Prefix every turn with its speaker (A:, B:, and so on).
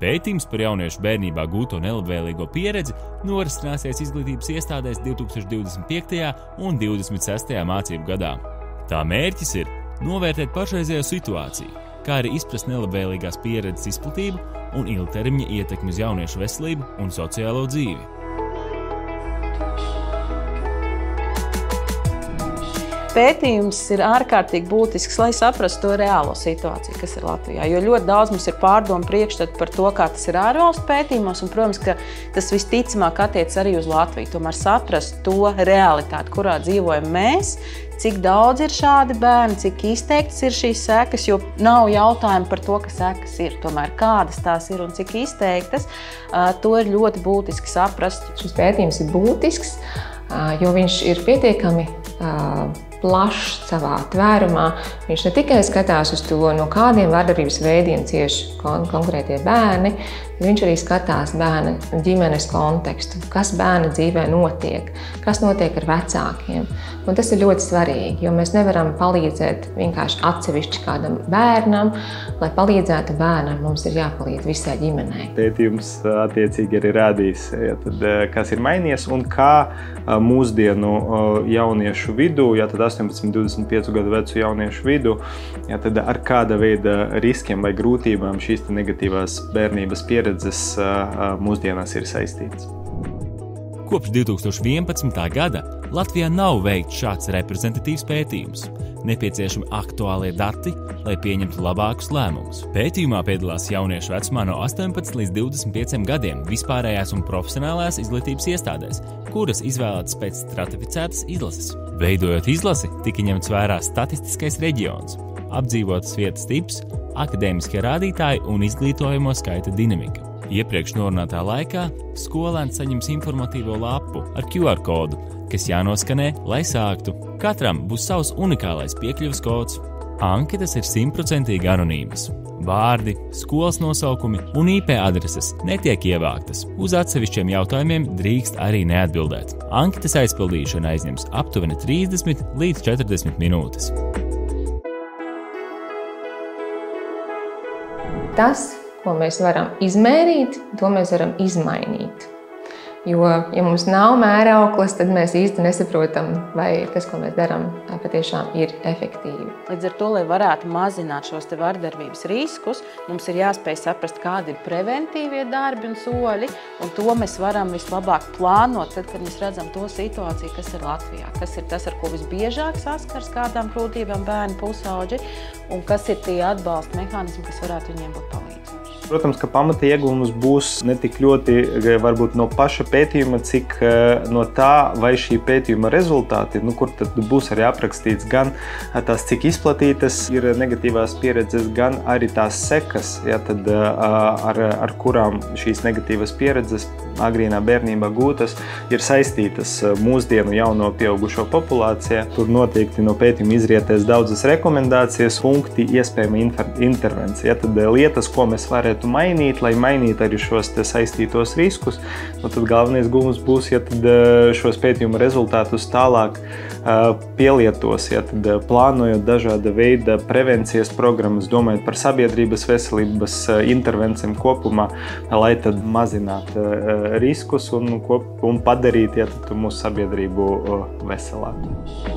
A: Pētījums par jauniešu bērnībā gūto nelabvēlīgo pieredzi norisināsies izglītības iestādēs 2025. un 2026. mācību gadā. Tā mērķis ir novērtēt pašreizējo situāciju, kā arī izprast nelabvēlīgās pieredzes izplatību un ilgtermiņa ietekmi uz jauniešu veselību un sociālo dzīvi.
B: Pētījums ir ārkārtīgi būtisks, lai saprastu to reālo situāciju, kas ir Latvijā. Jo ļoti daudz mums ir pārdomu priekšstatu par to, kā tas ir ārvalstu pētījumos, un, protams, ka tas visticamāk attiec arī uz Latviju. Tomēr saprast to realitāti, kurā dzīvojam mēs, cik daudz ir šādi bērni, cik izteiktas ir šīs sekas, jo nav jautājumu par to, ka sekas ir. Tomēr kādas tās ir un cik izteiktas, to ir ļoti būtiski saprast.
C: Šis pētījums ir būtisks, jo viņš ir pietiekami plašs savā tvērumā. Viņš ne tikai skatās uz to, no kādiem vardarbības veidiem cieši konkrētie bērni, bet viņš arī skatās bērna ģimenes kontekstu, kas bērna dzīvē notiek, kas notiek ar vecākiem. Un tas ir ļoti svarīgi, jo mēs nevaram palīdzēt vienkārši atsevišķi kādam bērnam. Lai palīdzētu bērnam, mums ir jāpalīdz visai ģimenei.
D: Pētījums attiecīgi arī rādīs, kas ir mainījies un kā mūsdienu jauniešu vidū, 18–25 gadu vecu jauniešu vidū, tad ar kāda veida riskiem vai grūtībām šīs negatīvās bērnības pieredzes mūsdienās ir saistītas.
A: Kopš 2011. gada Latvijā nav veikts šāds reprezentatīvs pētījums. Nepieciešami aktuālie dati, lai pieņemtu labākus lēmumus. Pētījumā piedalās jauniešu vecumā no 18 līdz 25 gadiem vispārējās un profesionālās izglītības iestādēs, kuras izvēlētas pēc stratificētas izlases. Veidojot izlasi, tika ņemts vērā statistiskais reģions, apdzīvotas vietas tips, akadēmiskie rādītāji un izglītojamo skaita dinamika. Iepriekš norunātā laikā skolēns saņems informatīvo lapu ar QR kodu, kas jānoskanē, lai sāktu. Katram būs savs unikālais piekļuves kods. Anketas ir 100% anonīmas. Vārdi, skolas nosaukumi un IP adreses netiek ievāktas. Uz atsevišķiem jautājumiem drīkst arī neatbildēt. Anketas aizpildīšana aizņems aptuveni 30 līdz 40 minūtes.
C: Tas, ko mēs varam izmērīt, to mēs varam izmainīt. Jo, ja mums nav mērauklas, tad mēs īsti nesaprotam, vai tas, ko mēs darām, patiešām ir efektīvi.
B: Līdz ar to, lai varētu mazināt šos vardarbības riskus, mums ir jāspēj saprast, kādi ir preventīvie darbi un soļi, un to mēs varam vislabāk plānot, tad, kad mēs redzam to situāciju, kas ir Latvijā. Kas ir tas, ar ko visbiežāk saskars kādām grūtībām bērni, pusauģi, un kas ir tie atbalsta mehānismi, kas varētu viņiem būt palīdzoši.
D: Protams, ka pamata ieguvums būs ne tik ļoti varbūt no paša pētījuma, cik no tā, vai šī pētījuma rezultāti, kur tad būs arī aprakstīts gan tās, cik izplatītas ir negatīvās pieredzes, gan arī tās sekas, tad, ar kurām šīs negatīvas pieredzes agrīnā bērnībā gūtas, ir saistītas mūsdienu jauno pieaugušo populācijā. Tur noteikti no pētījuma izrietēs daudzas rekomendācijas, punkti, iespējama intervencija. Tad lietas, ko mēs varētu mainīt, lai mainītu arī šos saistītos riskus, tad galvenais guvums būs, tad šos pētījuma rezultātus tālāk pielietos, tad plānojot dažāda veida prevencijas programmas, domājot par sabiedrības veselības intervencijām kopumā, lai tad mazinātu riskus un padarīt mūsu sabiedrību veselāku.